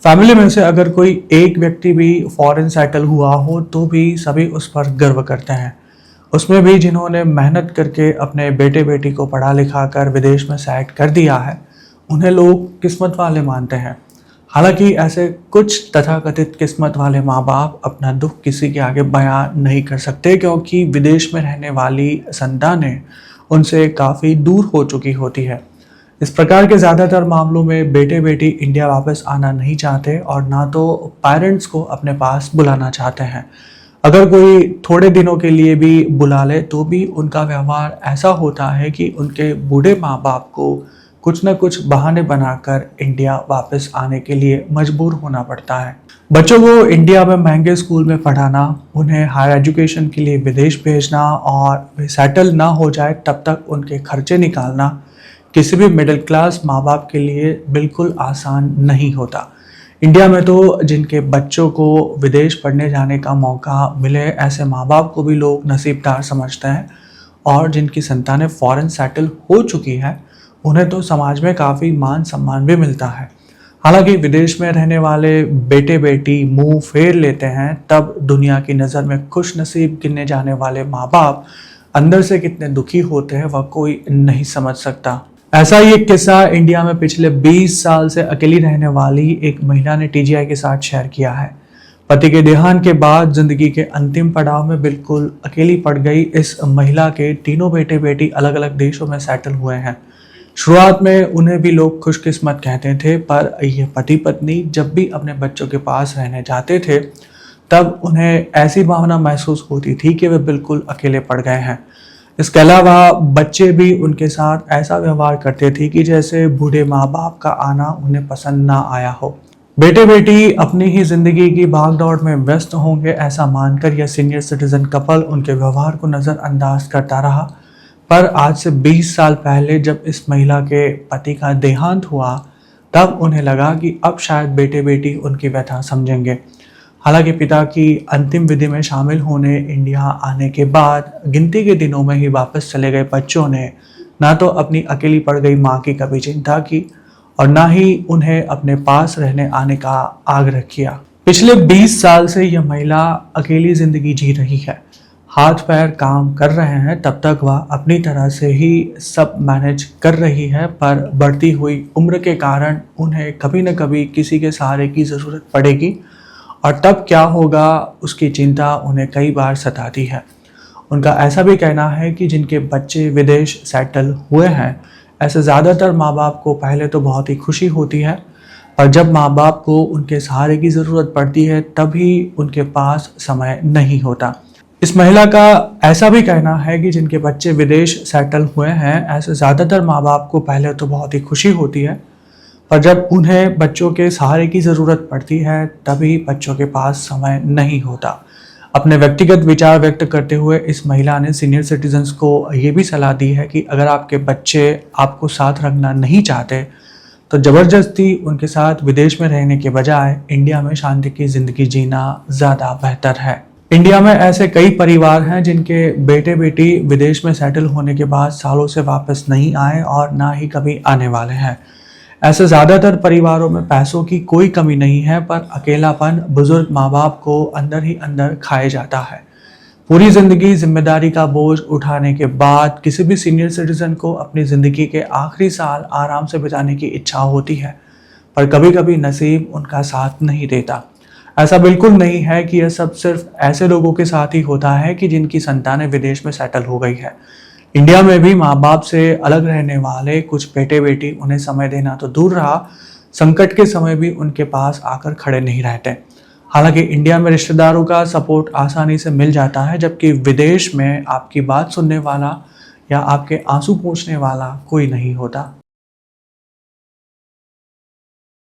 Family में से अगर कोई एक व्यक्ति भी फॉरेन सेटल हुआ हो तो भी सभी उस पर गर्व करते हैं। उसमें भी जिन्होंने मेहनत करके अपने बेटे बेटी को पढ़ा लिखा कर विदेश में सेट कर दिया है, उन्हें लोग किस्मत वाले मानते हैं। हालांकि ऐसे कुछ तथाकथित किस्मत वाले माँ बाप अपना दुख किसी के आगे बयां नहीं कर सकते, क्योंकि विदेश में रहने वाली संतानें उनसे काफ़ी दूर हो चुकी होती है। इस प्रकार के ज़्यादातर मामलों में बेटे बेटी इंडिया वापस आना नहीं चाहते और ना तो पेरेंट्स को अपने पास बुलाना चाहते हैं। अगर कोई थोड़े दिनों के लिए भी बुला ले तो भी उनका व्यवहार ऐसा होता है कि उनके बूढ़े माँ बाप को कुछ न कुछ बहाने बनाकर इंडिया वापस आने के लिए मजबूर होना पड़ता है। बच्चों को इंडिया में महंगे स्कूल में पढ़ाना, उन्हें हायर एजुकेशन के लिए विदेश भेजना और वे सेटल ना हो जाए तब तक उनके खर्चे निकालना किसी भी मिडिल क्लास माँ बाप के लिए बिल्कुल आसान नहीं होता। इंडिया में तो जिनके बच्चों को विदेश पढ़ने जाने का मौका मिले, ऐसे माँ बाप को भी लोग नसीबदार समझते हैं और जिनकी संतानें फॉरेन सेटल हो चुकी हैं उन्हें तो समाज में काफ़ी मान सम्मान भी मिलता है। हालांकि विदेश में रहने वाले बेटे बेटी मुंह फेर लेते हैं, तब दुनिया की नज़र में खुश नसीब गिने जाने वाले माँ बाप अंदर से कितने दुखी होते हैं वह कोई नहीं समझ सकता। ऐसा ही एक किस्सा इंडिया में पिछले 20 साल से अकेली रहने वाली एक महिला ने टीजीआई के साथ शेयर किया है। पति के देहांत के बाद जिंदगी के अंतिम पड़ाव में बिल्कुल अकेली पड़ गई इस महिला के तीनों बेटे बेटी अलग अलग देशों में सेटल हुए हैं। शुरुआत में उन्हें भी लोग खुशकिस्मत कहते थे, पर यह पति पत्नी जब भी अपने बच्चों के पास रहने जाते थे तब उन्हें ऐसी भावना महसूस होती थी कि वे बिल्कुल अकेले पड़ गए हैं। इसके अलावा बच्चे भी उनके साथ ऐसा व्यवहार करते थे कि जैसे बूढ़े माँ बाप का आना उन्हें पसंद ना आया हो। बेटे बेटी अपनी ही जिंदगी की भागदौड़ में व्यस्त होंगे ऐसा मानकर यह सीनियर सिटीजन कपल उनके व्यवहार को नज़रअंदाज करता रहा। पर आज से 20 साल पहले जब इस महिला के पति का देहांत हुआ तब उन्हें लगा कि अब शायद बेटे बेटी उनकी व्यथा समझेंगे। हालांकि पिता की अंतिम विधि में शामिल होने इंडिया आने के बाद गिनती के दिनों में ही वापस चले गए बच्चों ने ना तो अपनी अकेली पड़ गई माँ की कभी चिंता की और ना ही उन्हें अपने पास रहने आने का आग्रह किया। पिछले 20 साल से यह महिला अकेली जिंदगी जी रही है। हाथ पैर काम कर रहे हैं तब तक वह अपनी तरह से ही सब मैनेज कर रही है, पर बढ़ती हुई उम्र के कारण उन्हें कभी न कभी किसी के सहारे की ज़रूरत पड़ेगी और तब क्या होगा उसकी चिंता उन्हें कई बार सताती है। उनका ऐसा भी कहना है कि जिनके बच्चे विदेश सेटल हुए हैं, ऐसे ज़्यादातर माँ बाप को पहले तो बहुत ही खुशी होती है, पर जब माँ बाप को उनके सहारे की ज़रूरत पड़ती है तभी उनके पास समय नहीं होता। इस महिला का ऐसा भी कहना है कि जिनके बच्चे विदेश सेटल हुए हैं, ऐसे ज़्यादातर माँ बाप को पहले तो बहुत ही खुशी होती है, पर जब उन्हें बच्चों के सहारे की ज़रूरत पड़ती है तभी बच्चों के पास समय नहीं होता। अपने व्यक्तिगत विचार व्यक्त करते हुए इस महिला ने सीनियर सिटीजन्स को ये भी सलाह दी है कि अगर आपके बच्चे आपको साथ रखना नहीं चाहते तो ज़बरदस्ती उनके साथ विदेश में रहने के बजाय इंडिया में शांति की ज़िंदगी जीना ज़्यादा बेहतर है। इंडिया में ऐसे कई परिवार हैं जिनके बेटे बेटी विदेश में सेटल होने के बाद सालों से वापस नहीं आए और ना ही कभी आने वाले हैं। ऐसे ज़्यादातर परिवारों में पैसों की कोई कमी नहीं है, पर अकेलापन बुजुर्ग माँ बाप को अंदर ही अंदर खाए जाता है। पूरी ज़िंदगी जिम्मेदारी का बोझ उठाने के बाद किसी भी सीनियर सिटीजन को अपनी ज़िंदगी के आखिरी साल आराम से बिताने की इच्छा होती है, पर कभी कभी नसीब उनका साथ नहीं देता। ऐसा बिल्कुल नहीं है कि यह सब सिर्फ ऐसे लोगों के साथ ही होता है कि जिनकी संतानें विदेश में सेटल हो गई है। इंडिया में भी माँ बाप से अलग रहने वाले कुछ बेटे बेटी उन्हें समय देना तो दूर रहा, संकट के समय भी उनके पास आकर खड़े नहीं रहते। हालांकि इंडिया में रिश्तेदारों का सपोर्ट आसानी से मिल जाता है, जबकि विदेश में आपकी बात सुनने वाला या आपके आंसू पोंछने वाला कोई नहीं होता।